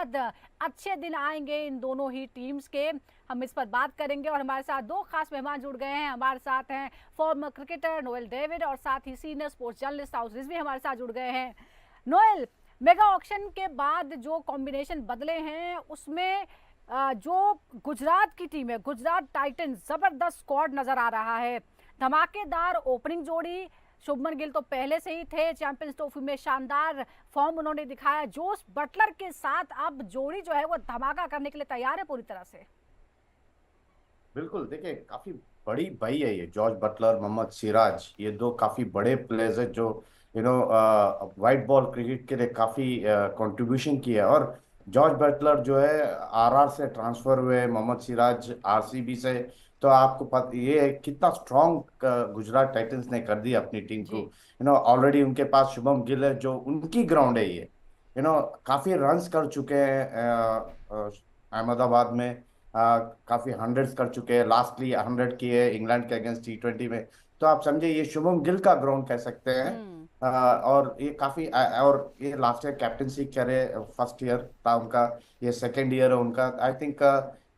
बाद अच्छे दिन आएंगे इन दोनों ही टीम्स के, हम इस पर बात करेंगे। और हमारे साथ दो खास मेहमान जुड़ गए हैं। हमारे साथ हैं फॉर्मर क्रिकेटर नोएल डेविड और साथ ही सीनियर स्पोर्ट्स जर्नलिस्ट हाउस रिजवी हमारे साथ जुड़ गए हैं। नोएल, मेगा ऑक्शन के बाद जो कॉम्बिनेशन बदले हैं उसमें जो गुजरात की टीम है, गुजरात टाइटंस, जबरदस्त स्क्वाड नजर आ रहा है। धमाकेदार ओपनिंग जोड़ी, शुभमन गिल तो पहले से ही थे, चैंपियंस ट्रॉफी में शानदार फॉर्म उन्होंने दिखाया। जोस बटलर के साथ अब जोड़ी जो है वो धमाका करने के लिए तैयार है पूरी तरह से। बिल्कुल, देखिए काफी बड़ी भाई है ये जॉर्ज बटलर, मोहम्मद सिराज, ये दो काफी बड़े प्लेयर्स हैं जो वाइट बॉल क्रिकेट के लिए काफी कंट्रीब्यूशन किया है। और जॉर्ज बटलर जो है आरआर से ट्रांसफर हुए, मोहम्मद सिराज आरसीबी से। तो आपको पता ये है कितना स्ट्रांग गुजरात टाइटंस ने कर दी अपनी टीम को। जी। ऑलरेडी उनके पास शुभम गिल है जो उनकी ग्राउंड है ये। काफी रन्स कर चुके हैं अहमदाबाद में। काफी हंड्रेड्स कर चुके हैं, लास्टली 100 किए इंग्लैंड के अगेंस्ट T20 में। तो आप समझे ये शुभम गिल का ग्राउंड कह सकते हैं। हम्म। और ये काफी और ये लास्ट ईयर कैप्टनसी करे, फर्स्ट ईयर था उनका, ये सेकेंड ईयर है उनका। I think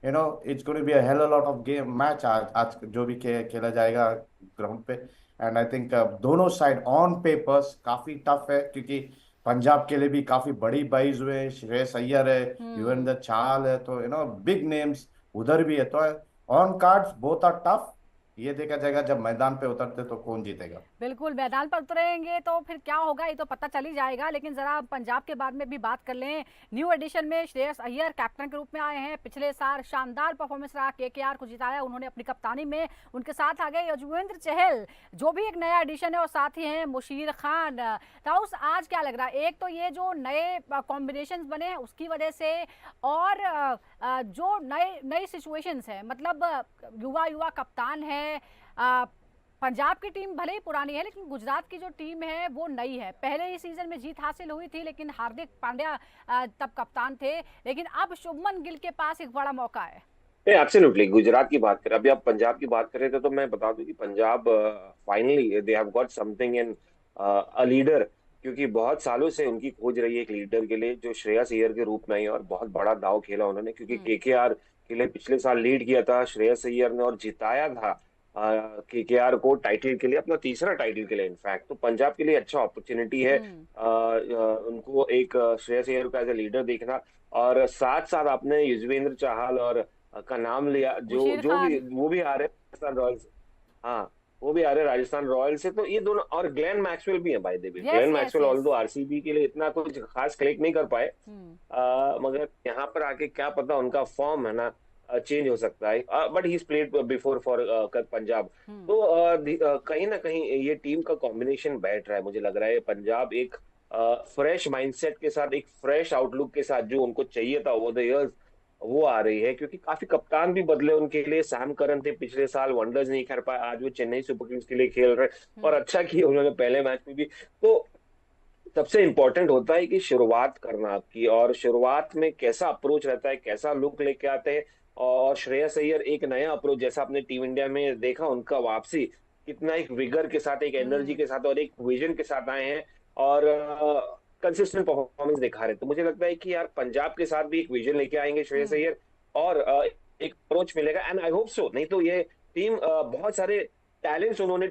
it's going to be a hell lot of game match आज आज जो भी खेला जाएगा ग्राउंड पे। एंड आई थिंक दोनों साइड ऑन पेपर्स काफी टफ है, क्योंकि पंजाब के लिए भी काफी बड़ी बाइज हुए हैं, श्रेयस अय्यर है, हम्म। युजवेंद्र चहल है, तो बिग नेम्स उधर भी है। तो on cards both are tough. ये देखा जाएगा जब मैदान पे उतरते तो कौन जीतेगा। बिल्कुल, मैदान पर उतरेंगे तो फिर क्या होगा ये तो पता चल ही जाएगा। लेकिन जरा पंजाब के बारे में भी बात कर लें। न्यू एडिशन में श्रेयस अय्यर कैप्टन के रूप में आए हैं। पिछले साल शानदार परफॉर्मेंस रहा, केकेआर को जिताया उन्होंने अपनी कप्तानी में। उनके साथ आ गए युजवेंद्र चहल जो भी एक नया एडिशन है, और साथ ही हैं मुशीर खान। ताउस, आज क्या लग रहा है, एक तो ये जो नए कॉम्बिनेशन बने हैं उसकी वजह से, और जो नए नई सिचुएशंस है, मतलब युवा युवा कप्तान है। पंजाब की टीम भले ही पुरानी है लेकिन गुजरात की जो टीम है वो नई है। पहले ही सीजन में जीत हासिल हुई थी लेकिन हार्दिक पांड्या तब कप्तान थे, लेकिन अब शुभमन गिल के पास एक बड़ा मौका है। एब्सोल्युटली, गुजरात की बात करें, अभी आप पंजाब की बात कर रहे थे तो मैं बता दूं कि Punjab finally they have got something in a leader. क्योंकि बहुत सालों से उनकी खोज रही है एक लीडर के लिए जो श्रेयस अय्यर के रूप में है, और बहुत बड़ा दाव खेला उन्होंने, क्योंकि हम्म। केकेआर के लिए पिछले साल लीड किया था श्रेयस अय्यर ने और जिताया था केकेआर को टाइटल के लिए, अपना तीसरा टाइटल के लिए इनफैक्ट। तो पंजाब के लिए अच्छा अपॉर्चुनिटी है हम्म। उनको एक श्रेयस अय्यर को एज ए लीडर देखना। और साथ साथ आपने युजवेंद्र चहल और का नाम लिया, जो मुशीर जो भी खान। वो भी आ रहे हैं राजस्थान रॉयल्स। हाँ, वो भी आ रहे हैं राजस्थान रॉयल्स से। तो ये दोनों, और ग्लेन मैक्सवेल भी है by the way. Yes Glenn yes Maxwell yes. All दो आरसीबी के लिए इतना कुछ खास कलेक्ट नहीं कर पाए, हम्म। मगर यहाँ पर आके क्या पता उनका फॉर्म है ना चेंज हो सकता है। But he played before for Punjab. Hmm. तो कहीं ना कहीं ये टीम का कॉम्बिनेशन बैठ रहा है, मुझे लग रहा है पंजाब एक फ्रेश माइंडसेट के साथ, एक फ्रेश आउटलुक के साथ जो उनको चाहिए था ओवर द इयर्स, वो आ रही है। क्योंकि काफी कप्तान भी बदले उनके लिए। सैम करन थे पिछले साल, वंडर्स नहीं कर पाए, आज वो चेन्नई सुपर किंग्स के लिए खेल रहे हैं और हम्म। अच्छा किया उन्होंने पहले मैच में भी। तो सबसे इंपॉर्टेंट होता है कि शुरुआत करना आपकी, और शुरुआत में कैसा अप्रोच रहता है, कैसा लुक लेके आते हैं। और श्रेयस अय्यर एक नया अप्रोच, जैसा आपने टीम इंडिया में देखा उनका वापसी, कितना एक विगर के साथ, एक एनर्जी हम्म। के साथ और एक विजन के साथ आए हैं, और कंसिस्टेंट परफॉर्मेंस दिखा रहे हैं। तो मुझे लगता है कि यार पंजाब के साथ भी एक विजन लेके आएंगे श्रेयस हम्म। अय्यर, और एक अप्रोच मिलेगा। एंड आई होप सो, नहीं तो ये टीम बहुत सारे टैलेंट्स उन्होंने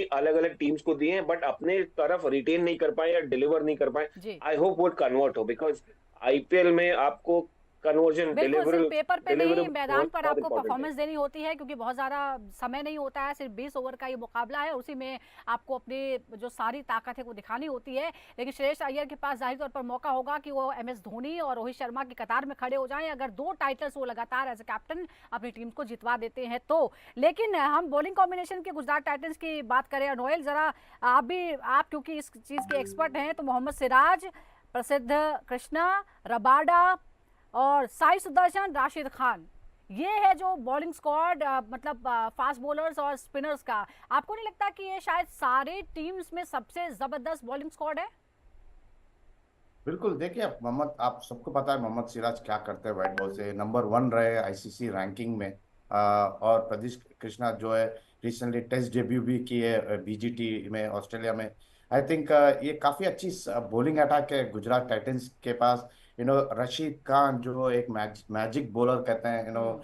अलग अलग टीम्स को दिए हैं, बट अपने तरफ रिटेन नहीं कर पाए या डिलीवर नहीं कर पाए। जी। आई होप वो कन्वर्ट हो, बिकॉज आईपीएल में आपको कन्वर्जन, बिल्कुल, सिर्फ पेपर पे डिलीवर नहीं मैदान बहुत पर बहुत आपको इंपॉर्टेंट है। परफॉर्मेंस देनी होती है, क्योंकि बहुत ज़्यादा समय नहीं होता है। सिर्फ 20 ओवर का ये मुकाबला है, उसी में आपको अपनी जो सारी ताकत है वो दिखानी होती है। लेकिन श्रेयस अय्यर के पास जाहिर तौर पर मौका होगा कि वो एम एस धोनी और रोहित शर्मा की कतार में खड़े हो जाएं, अगर दो टाइटल्स वो लगातार एज ए कैप्टन अपनी टीम को जितवा देते हैं तो। लेकिन हम बॉलिंग कॉम्बिनेशन के गुजरात टाइटंस की बात करें, नोएल जरा आप क्योंकि इस चीज़ के एक्सपर्ट हैं, तो मोहम्मद सिराज, प्रसिद्ध कृष्णा, रबाडा और साई सुदर्शन, राशिद खान, ये है जो बॉलिंग स्क्वाड, मतलब फास्ट बॉलर्स और स्पिनर्स का। आपको नहीं लगता कि ये शायद सारे टीम्स में सबसे जबरदस्त बॉलिंग स्क्वाड है? बिल्कुल, देखिए आप सबको पता है मोहम्मद सिराज क्या करते हैं। वाइट बॉल से नंबर 1 रहे आईसीसी रैंकिंग में। और प्रदीश कृष्णा जो है रिसेंटली टेस्ट डेब्यू भी किए बीजीटी में, ऑस्ट्रेलिया में। आई थिंक ये काफी अच्छी बॉलिंग अटैक है गुजरात टाइटंस के पास। रशीद खान जो एक मैजिक बॉलर कहते हैं, हम्म,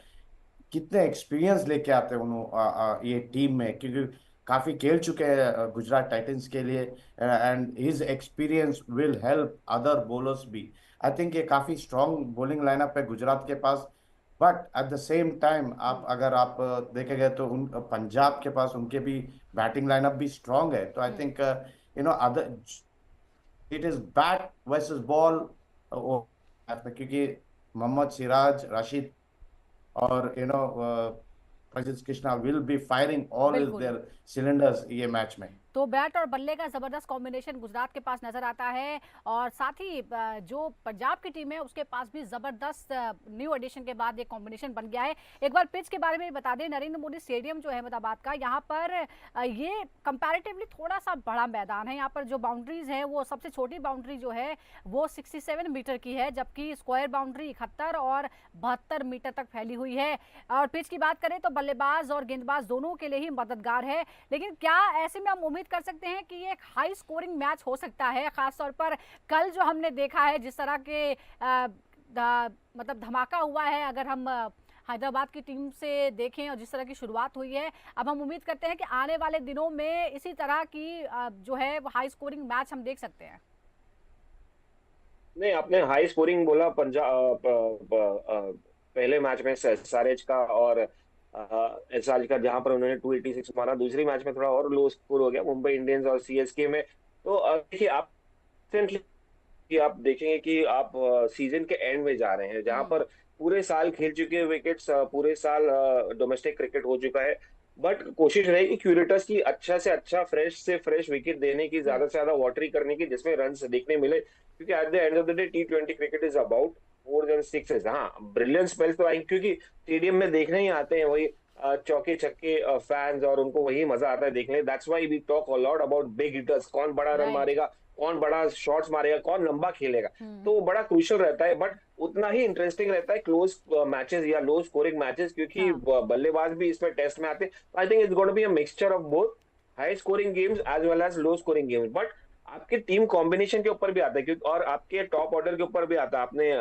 कितने एक्सपीरियंस लेके आते हैं उन्होंने ये टीम में, क्योंकि काफी खेल चुके हैं गुजरात टाइटंस के लिए, and his experience will help other bowlers भी। आई थिंक ये काफी स्ट्रांग बॉलिंग लाइनअप है गुजरात के पास। But at the same time आप अगर आप देखेंगे तो उन पंजाब के पास उनके भी बैटिंग लाइनअप भी स्ट्रांग है। तो I hmm. Think other it is bat versus ball, क्योंकि मोहम्मद सिराज, राशिद और Prasidh Krishna will be firing all बिल्कुल। देयर सिलेंडर्स ये मैच में। तो बैट और बल्ले का जबरदस्त कॉम्बिनेशन गुजरात के पास नजर आता है, और साथ ही जो पंजाब की टीम है उसके पास भी जबरदस्त न्यू एडिशन के बाद ये कॉम्बिनेशन बन गया है। एक बार पिच के बारे में बता दें, नरेंद्र मोदी स्टेडियम जो है अहमदाबाद का, यहाँ पर ये कंपैरेटिवली थोड़ा सा बड़ा मैदान है। यहाँ पर जो बाउंड्रीज है वो सबसे छोटी बाउंड्री जो है वो 67 मीटर की है, जबकि स्क्वायर बाउंड्री 71 और 72 मीटर तक फैली हुई है। और पिच की बात करें तो बल्लेबाज और गेंदबाज दोनों के लिए ही मददगार है। लेकिन क्या ऐसे में हम उम्मीद कर सकते हैं कि ये एक हाई स्कोरिंग मैच हो सकता है, खासतौर पर कल जो हमने देखा है जिस तरह के मतलब धमाका हुआ है, अगर हम हैदराबाद की टीम से देखें और जिस तरह की शुरुआत हुई है, अब हम उम्मीद करते हैं कि आने वाले दिनों में इसी तरह की जो है हाई स्कोरिंग मैच हम देख सकते हैं। नहीं, आपने हाई स्कोरिंग बोला पंजाब पहले मैच में एसआरएच का और एसआरएच का, जहां पर उन्होंने 286 मारा। दूसरी मैच में थोड़ा और लो स्कोर हो गया मुंबई इंडियंस और सीएसके में। तो देखिए आप recently कि आप देखेंगे कि आप सीजन के एंड में जा रहे हैं, जहां हम्म। पर पूरे साल खेल चुके विकेट्स, पूरे साल डोमेस्टिक क्रिकेट हो चुका है। बट कोशिश रहेगी क्यूरेटर्स की अच्छा से अच्छा फ्रेश से फ्रेश विकेट देने की, हम्म। ज्यादा से ज्यादा वॉटरी करने की, जिसमें रन देखने मिले, क्योंकि at the end of the day T20 cricket is about more than sixes. हाँ, ब्रिलियंट स्पेल्स तो आएंगे, क्योंकि स्टेडियम में देखने ही आते हैं वही चौके छक्के फैंस, और उनको वही मजा आता है देखने। That's why we talk a lot about big hitters, कौन बड़ा रन राइट। मारेगा, कौन बड़ा शॉट्स मारेगा, कौन लंबा खेलेगा। हम्म। तो वो बड़ा क्रूशियल रहता है। बट उतना ही इंटरेस्टिंग रहता है क्लोज मैचेस या लो स्कोरिंग मैचेस, क्योंकि हाँ। बल्लेबाज भी इसमें टेस्ट में आते हैं। I think it's going to be a mixture of both high scoring games as well as low scoring games. But आपके टीम कॉम्बिनेशन के ऊपर भी आता है, क्योंकि और आपके टॉप ऑर्डर के ऊपर भी आता है। आपने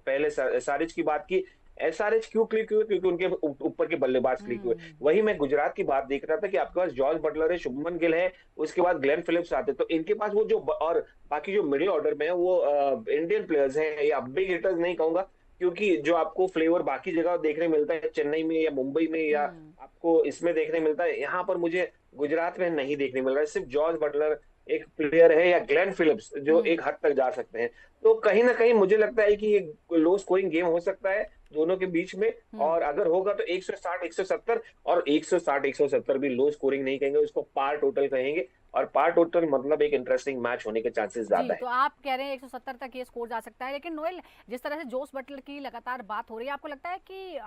पहले एसआरएच की बात की। एसआरएच क्यों क्लिक हुए? क्योंकि उनके ऊपर के बल्लेबाज क्लिक हुए। हम्म। वही मैं गुजरात की बात देख रहा था कि आपके पास जॉर्ज बटलर है, शुभमन गिल है, उसके बाद ग्लेन फिलिप्स आते, तो इनके पास वो जो और बाकी जो मिडिल ऑर्डर में है वो इंडियन प्लेयर्स हैं, या बिग हिटर्स नहीं कहूंगा, क्योंकि जो आपको फ्लेवर बाकी जगह देखने मिलता है चेन्नई में या मुंबई में, या हम्म। आपको इसमें देखने मिलता है, यहाँ पर मुझे गुजरात में नहीं देखने मिल रहा है। सिर्फ जॉर्ज बटलर एक प्लेयर है, या ग्लेन फिलिप्स जो हम्म। एक हद तक जा सकते हैं। तो कहीं ना कहीं मुझे लगता है कि ये लो स्कोरिंग गेम हो सकता है दोनों के बीच में। हम्म। और अगर होगा तो 160 170, और 160 170 भी लो स्कोरिंग नहीं कहेंगे, उसको पार टोटल कहेंगे। और पार टोटल मतलब एक इंटरेस्टिंग मैच होने के चांसेस जी, ज्यादा तो है। आप कह रहे हैं 170 तक ये स्कोर जा सकता है। लेकिन नोएल, जिस तरह से जोस बटलर की लगातार बात हो रही है, आपको लगता है कि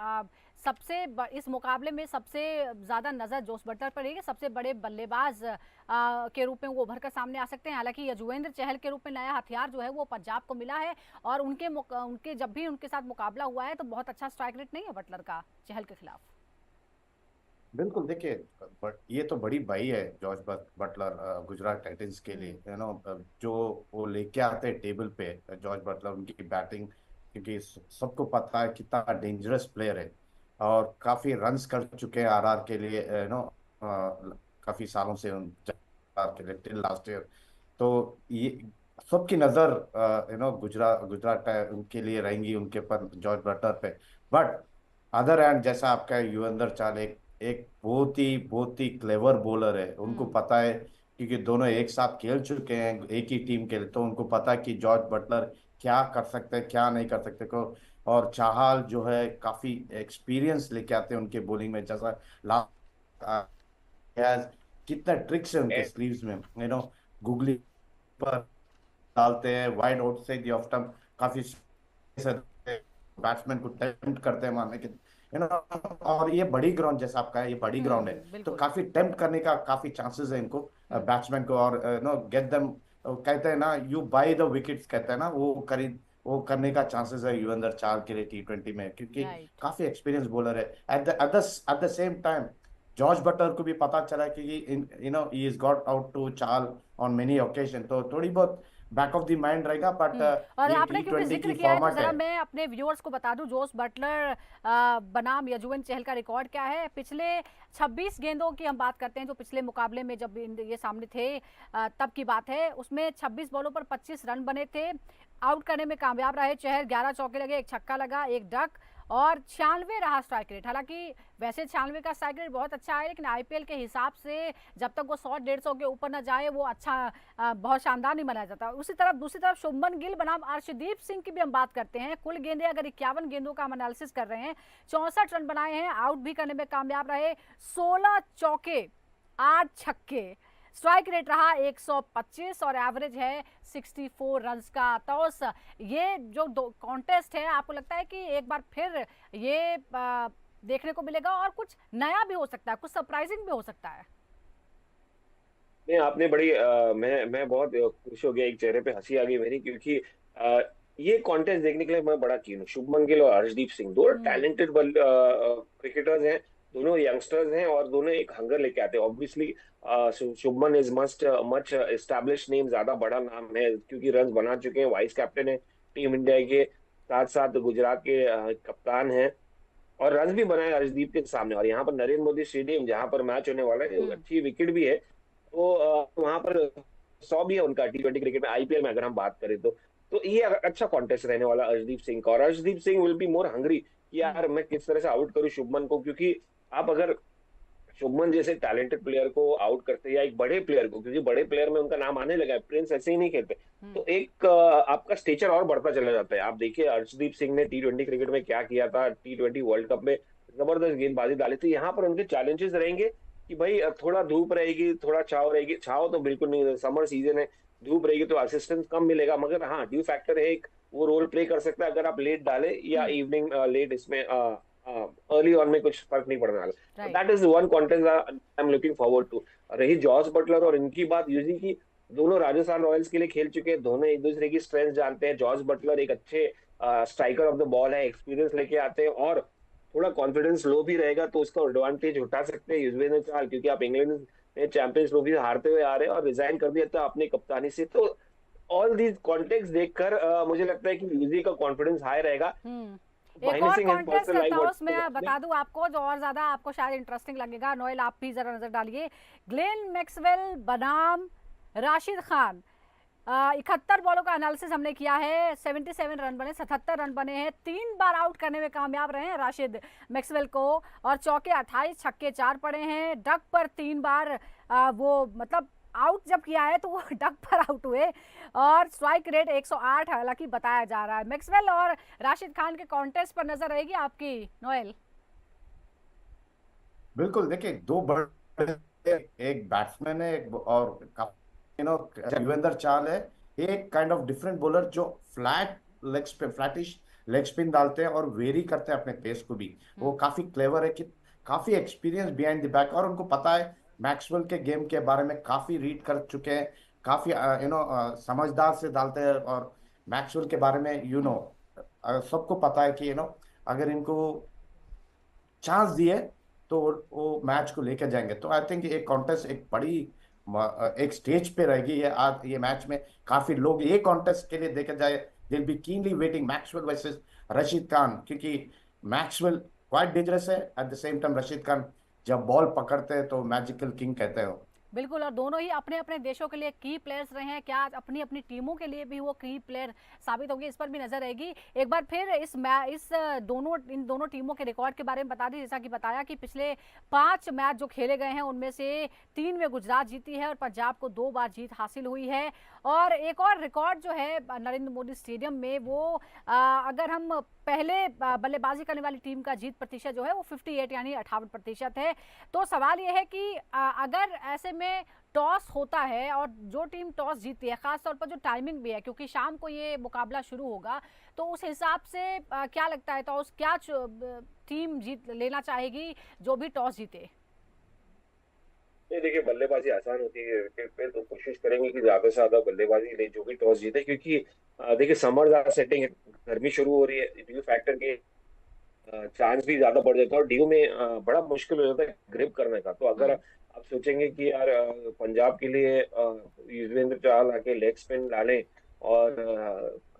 इस मुकाबले में सबसे ज्यादा नजर जोस बटलर पर रहेगी, सबसे बड़े बल्लेबाज के रूप में वो उभर कर सामने आ सकते हैं? हालांकि यजुवेंद्र चहल के रूप में नया हथियार जो है वो पंजाब को मिला है, और उनके जब भी उनके साथ मुकाबला हुआ है तो बहुत अच्छा स्ट्राइक रेट नहीं है बटलर का चहल के खिलाफ। बिल्कुल, देखिए, बट ये तो बड़ी भाई है जॉर्ज बटलर गुजरात टाइटंस के लिए, जो वो लेके आते हैं टेबल पे जॉर्ज बटलर, उनकी बैटिंग, क्योंकि सबको पता है कितना डेंजरस प्लेयर है, और काफी रन्स कर चुके हैं आरआर के लिए, काफी सालों से आरआर के लिए टिल लास्ट ईयर। तो ये सबकी नजर गुजरात गुजरात उनके लिए रहेंगी, उनके पर जॉर्ज बटलर पे। बट अदर एंड जैसा आपका युजवेंद्र चाहल एक एक बहुत ही क्लेवर बॉलर है, उनको हम्म। पता है, क्योंकि दोनों एक साथ खेल चुके हैं एक ही टीम के लिए, तो उनको पता है कि जॉर्ज बटलर क्या कर सकते हैं क्या नहीं कर सकते को। और चाहल जो है काफी एक्सपीरियंस लेके आते हैं उनके बॉलिंग में, जैसा लास्ट कितना ट्रिक्स है उनके ए- स्लीव्स में, गुगली पर डालते हैं वाइड आउट से दी ऑफ स्टंप, काफी बैट्समैन को टेम्प्ट करते हैं मारने के, और ये बड़ी ग्राउंड जैसा आपका है, ये बड़ी ग्राउंड है, तो बिल्कुल। काफी टेम्प्ट करने का काफी चांसेस है इनको, हम्म। बैट्समैन को, और गेट देम, कहते हैं ना यू बाय द विकेट्स, कहते हैं ना वो करने का चांसेस है युजवेंद्र चाहल के लिए T20 में, क्योंकि राइट। काफी एक्सपीरियंस बॉलर है। At the same time George Buttler को भी पता चला कि he is got out to Chahal on many occasion, तो थोड़ी बहुत बैक ऑफ द माइंड रहेगा, बट और ये आपने क्योंकि T20 जिक्र की किया है तो फॉर्मेट जरा है। मैं अपने व्यूअर्स को बता दूं जोस बटलर बनाम यजुवेंद्र चहल का रिकॉर्ड क्या है। पिछले 26 गेंदों की हम बात करते हैं जो पिछले मुकाबले में जब ये सामने थे तब की बात है, उसमें 26 बॉलों पर 25 रन बने थे। आउट करने में कामयाब रहे चहल, 11 चौके लगे, एक छक्का लगा, एक डक और 96 रहा स्ट्राइक रेट। हालांकि वैसे 96 का स्ट्राइक रेट बहुत अच्छा है, लेकिन आईपीएल के हिसाब से जब तक वो 100-150 के ऊपर ना जाए वो अच्छा बहुत शानदार नहीं माना जाता। उसी तरफ दूसरी तरफ शुभमन गिल बनाम अर्शदीप सिंह की भी हम बात करते हैं। कुल गेंदें अगर 51 गेंदों का हम एनालिसिस कर रहे हैं, 64 रन बनाए हैं, आउट भी करने में कामयाब रहे, 16 चौके 8 छक्के, स्ट्राइक रेट रहा 125 और एवरेज है 64 रन्स का। तो ये जो कॉन्टेस्ट है आपको लगता है कि एक बार फिर ये देखने को मिलेगा और कुछ नया भी हो सकता है, कुछ सरप्राइजिंग भी हो सकता है? नहीं, आपने बड़ी मैं बहुत खुश हो गया, एक चेहरे पे हंसी आ गई मेरी, क्योंकि ये कॉन्टेस्ट देखने के लिए मैं बड़ा कीन हूँ। शुभमन गिल और हर्षदीप सिंह दोनों हम्म। टैलेंटेड क्रिकेटर्स हैं, दोनों यंगस्टर्स हैं और दोनों एक हंगर लेके आते हैं। Obviously Shubman is much establish name, ज्यादा बड़ा नाम है क्योंकि रन बना चुके हैं, वाइस कैप्टन है टीम इंडिया के, साथ साथ गुजरात के कप्तान हैं और रन भी बनाए अर्शदीप के सामने। और यहाँ पर नरेंद्र मोदी स्टेडियम जहां पर मैच होने वाला है, हम्म। अच्छी विकेट भी है, तो वहां पर 100 भी है उनका T20 क्रिकेट में, आईपीएल में अगर हम बात करें तो ये अच्छा कॉन्टेस्ट रहने वाला अर्शदीप सिंह का। और Arshdeep Singh will be more hungry कि हम्म। यार मैं किस तरह से आउट करूं शुभमन को, क्योंकि आप अगर शुभमन जैसे टैलेंटेड प्लेयर को आउट करते हैं या एक बड़े प्लेयर को, क्योंकि बड़े प्लेयर में उनका नाम आने लगा है, प्रिंस ऐसे ही नहीं खेलते, हम्म। तो एक आपका स्टेचर और बढ़ता चला जाता है। आप देखिए अर्शदीप सिंह ने T20 क्रिकेट में क्या किया था, T20 वर्ल्ड कप में जबरदस्त गेंदबाजी डाली थी। यहाँ पर उनके चैलेंजेस रहेंगे कि भाई थोड़ा धूप रहेगी, थोड़ा छाव रहेगी, छाव तो बिल्कुल नहीं, समर सीजन है, धूप रहेगी तो असिस्टेंस कम मिलेगा, मगर हाँ ड्यू फैक्टर है एक, वो रोल प्ले कर सकता है अगर आप लेट डाले या हम्म। इवनिंग लेट, इसमें अर्ली ऑन में कुछ फर्क नहीं पड़ने वाला। तो right. That is one content I am looking forward to. रही जॉस बटलर और इनकी बात यूजी की, दोनों राजस्थान रॉयल्स के लिए खेल चुके हैं, दोनों एक दूसरे की स्ट्रेंथ जानते हैं। जॉस बटलर एक अच्छे स्ट्राइकर ऑफ द बॉल है, एक्सपीरियंस लेके आते हैं और थोड़ा कॉन्फिडेंस लो भी रहेगा तो उसका एडवांटेज उठा सकते हैं युजवेंद्र चहल, क्योंकि आप इंग्लैंड में चैंपियंस ट्रॉफी हारते हुए आ रहे हैं और रिजाइन कर दिया था अपनी कप्तानी से। तो ऑल दीज कॉन्टेक्ट देखकर मुझे लगता है कि यूजी का कॉन्फिडेंस हाई रहेगा, एक और माइनसिंग हिज कॉन्टेस्ट पर्सनल करता हूँ लाइफ। उसमें बता दूं आपको जो और ज्यादा आपको शायद इंटरेस्टिंग लगेगा। नोएल आप भी जरा नजर डालिए, ग्लेन मैक्सवेल बनाम राशिद खान। 71 बॉलों का एनालिसिस हमने किया है, 77 रन बने, 77 रन बने हैं, 3 बार आउट करने में कामयाब रहे हैं राशिद मैक्सवेल को और चौके 28, छक्के 4 पड़े हैं, डक पर 3 बार वो मतलब आउट जब किया है तो वो डक पर आउट हुए और स्ट्राइक रेट 108 हालांकि बताया जा रहा है। मैक्सवेल और राशिद खान के कॉन्टेस्ट पर नजर रहेगी आपकी नोएल? बिल्कुल, देखिए दो बड़े, एक बैट्समैन है एक और युजवेंद्र चाहल है, एक काइंड ऑफ डिफरेंट बॉलर जो flat leg spin, flattish leg spin डालते हैं और वेरी करते हैं अपने पेस को भी। वो काफी क्लेवर है कि काफी एक्सपीरियंस बिहाइंड द बैक, और उनको पता है मैक्सवेल के गेम के बारे में, काफी रीड कर चुके हैं, काफी समझदार से डालते हैं। और मैक्सवेल के बारे में सबको पता है कि अगर इनको चांस दिए तो वो मैच को लेकर जाएंगे। तो आई थिंक एक कॉन्टेस्ट एक बड़ी एक स्टेज पे रहेगी ये आज, ये मैच में काफी लोग ये कॉन्टेस्ट के लिए देखे जाए, will be keenly waiting Maxwell versus Rashid Khan, क्योंकि मैक्सवेल क्वाइट डेंजरस है, at the same time Rashid Khan जब बॉल पकड़ते हैं तो मैजिकल किंग कहते हैं। बिल्कुल, और दोनों ही अपने अपने देशों के लिए की प्लेयर्स रहे हैं, क्या अपनी अपनी टीमों के लिए भी वो की प्लेयर साबित होंगे, इस पर भी नजर रहेगी। एक बार फिर इन दोनों टीमों के रिकॉर्ड के बारे में बता दें। जैसा कि बताया कि पिछले 5 मैच जो खेले गए हैं उनमें से 3 में गुजरात जीती है और पंजाब को 2 बार जीत हासिल हुई है। और एक और रिकॉर्ड जो है नरेंद्र मोदी स्टेडियम में वो अगर हम पहले बल्लेबाजी करने वाली टीम का जीत प्रतिशत जो है वो 58 यानी 58% है। तो सवाल ये है कि अगर ऐसे में टॉस होता है और जो टीम टॉस जीतती है, खासतौर पर जो टाइमिंग भी है क्योंकि शाम को ये मुकाबला शुरू होगा, तो उस हिसाब से क्या लगता है टॉस क्या टीम जीत लेना चाहेगी जो भी टॉस जीते? नहीं, देखिए बल्लेबाजी आसान होती है क्रिकेट पे, तो कोशिश करेंगे कि ज्यादा से ज्यादा बल्लेबाजी ले जो भी टॉस जीते, क्योंकि देखिए समर ज्यादा सेटिंग है, गर्मी शुरू हो रही है, ड्यू फैक्टर के चांस भी ज्यादा बढ़ जाता है और ड्यू में बड़ा मुश्किल हो जाता है ग्रिप करने का। तो अगर हम्म, आप सोचेंगे कि यार पंजाब के लिए युजवेंद्र चहल आके लेग स्पिन डालें और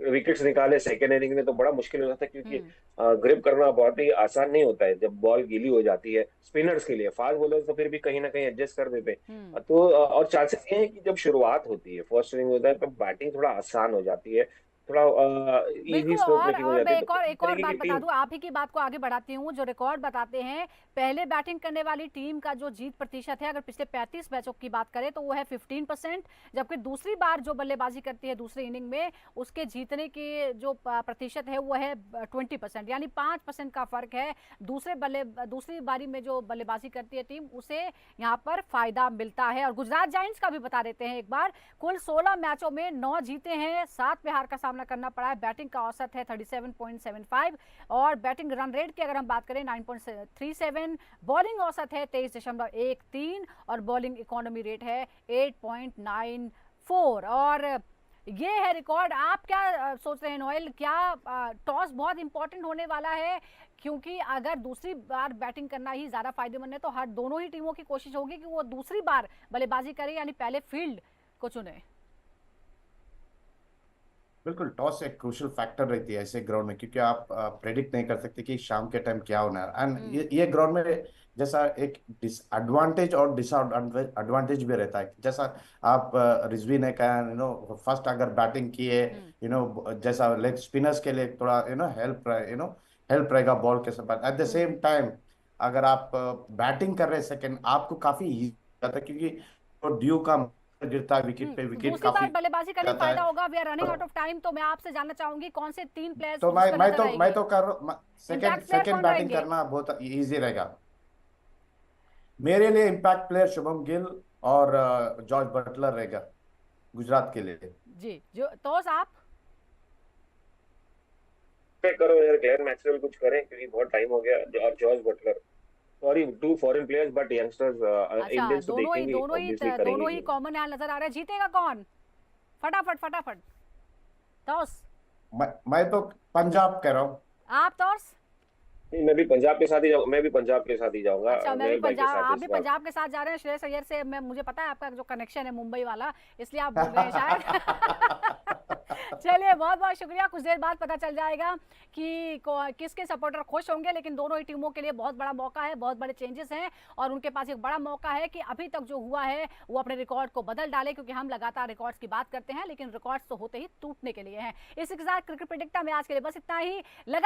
विकेट्स निकाले सेकेंड इनिंग में, तो बड़ा मुश्किल हो जाता है, क्योंकि हम्म, ग्रिप करना बहुत ही आसान नहीं होता है जब बॉल गीली हो जाती है स्पिनर्स के लिए। फास्ट बॉलर्स तो फिर भी कहीं ना कहीं एडजस्ट कर देते हम्म। हैं। तो और चांसेस ये है कि जब शुरुआत होती है, फर्स्ट इनिंग होता है, तो बैटिंग थोड़ा आसान हो जाती है, थोड़ा इजी बिल्कुल। स्ट्रोक मेकिंग हो और जाती मैं है। एक तो और इस एक और तरीके की बात बता टीम। दूं, आप ही की बात को आगे बढ़ाती हूं। जो रिकॉर्ड बताते हैं, पहले बैटिंग करने वाली टीम का जो जीत प्रतिशत है, अगर पिछले 35 मैचों की बात करें तो वो है 15%, जबकि दूसरी बार जो बल्लेबाजी करती है दूसरी इनिंग में, उसके जीतने की जो प्रतिशत है वो है 20%, यानी 5% का फर्क है। दूसरी बारी में जो बल्लेबाजी करती है टीम, उसे यहाँ पर फायदा मिलता है। और गुजरात जायंट्स का भी बता देते हैं एक बार, कुल 16 मैचों में 9 जीते हैं, 7 पे हार का सामना करना पड़ा है। बैटिंग का औसत है 37.75 और बैटिंग रन रेट की अगर हम बात करें 9.37, बॉलिंग औसत है 23.13 और बॉलिंग इकोनॉमी रेट है 8.94। और ये है रिकॉर्ड। आप क्या सोच रहे हैं नोएल, क्या टॉस बहुत इंपॉर्टेंट होने वाला है? क्योंकि अगर दूसरी बार बैटिंग करना ही ज्यादा फायदेमंद है, तो हर दोनों ही टीमों की कोशिश होगी कि वो दूसरी बार बल्लेबाजी करे, यानी पहले फील्ड को चुने। बिल्कुल, टॉस एक क्रूशियल फैक्टर रहती है ऐसे ग्राउंड में, क्योंकि आप प्रेडिक्ट नहीं कर सकते कि शाम के टाइम क्या होना है। एंड हम्म, ये ग्राउंड में जैसा एक डिसएडवांटेज और डिसएडवांटेज भी रहता है। जैसा आप रिजवी ने कहा, फर्स्ट अगर बैटिंग किए, हम्म, जैसा लेग स्पिनर्स के लिए थोड़ा हेल्प रहेगा बॉल के साथ। At the hmm, same time अगर आप बैटिंग कर रहे हैं सेकंड, आपको काफी इजी जाता है, क्योंकि तो ड्यू का गिरता है विकेट पे, विकेट दूसरी काफी बार बल्लेबाजी करने में जाता फायदा है। होगा। We are running out of time, तो मैं आपसे जानना चाहूंगी कौन से 3 प्लेयर्स तो जिस मैं पर मैं नजर तो मैं रहेगी? तो कर सेकंड इम्पैक्ट प्लेयर सेकंड कौन बैटिंग रहेंगे? करना बहुत इजी रहेगा मेरे लिए। इम्पैक्ट प्लेयर शुभम गिल और जॉर्ज बटलर रहेगा गुजरात के लिए। जी, जो तो आप। पे करो यार, ग्लेन मैक्सवेल कुछ करें, क्योंकि बहुत टाइम हो गया। और George Buttler, sorry, two foreign players, but youngsters अच्छा, इंडियंस तो देखेंगे, ऑब्वियसली करेंगे दोनों ही गेम। कॉमन यहाँ नजर आ रहे हैं। जीतेगा कौन? फटाफट फटाफट। टॉस। मैं तो पंजाब कह रहा हूँ। आप टॉस। नहीं, मैं भी पंजाब के साथ ही जाऊँ, मैं भी पंजाब के साथ ही जाऊंगा, अच्छा, मैं भी नोएल भाई के पंजाब, साथ आप इस भी बार। पंजाब के साथ जा रहे हैं श्रेयस अय्यर से। मैं, मुझे पता है आपका जो कनेक्शन है मुंबई वाला, इसलिए आप बोल रहे हैं शायद। चलिए, बहुत बहुत शुक्रिया। कुछ देर बाद पता चल जाएगा कि किसके सपोर्टर खुश होंगे, लेकिन दोनों ही टीमों के लिए बहुत बड़ा मौका है, बहुत बड़े चेंजेस हैं और उनके पास एक बड़ा मौका है कि अभी तक जो हुआ है वो अपने रिकॉर्ड को बदल डाले, क्योंकि हम लगातार रिकॉर्ड्स की बात करते हैं, लेकिन रिकॉर्ड्स तो होते ही टूटने के लिए हैं। इसी के साथ क्रिकेट प्रेडिक्टर में आज के लिए बस इतना ही। लगा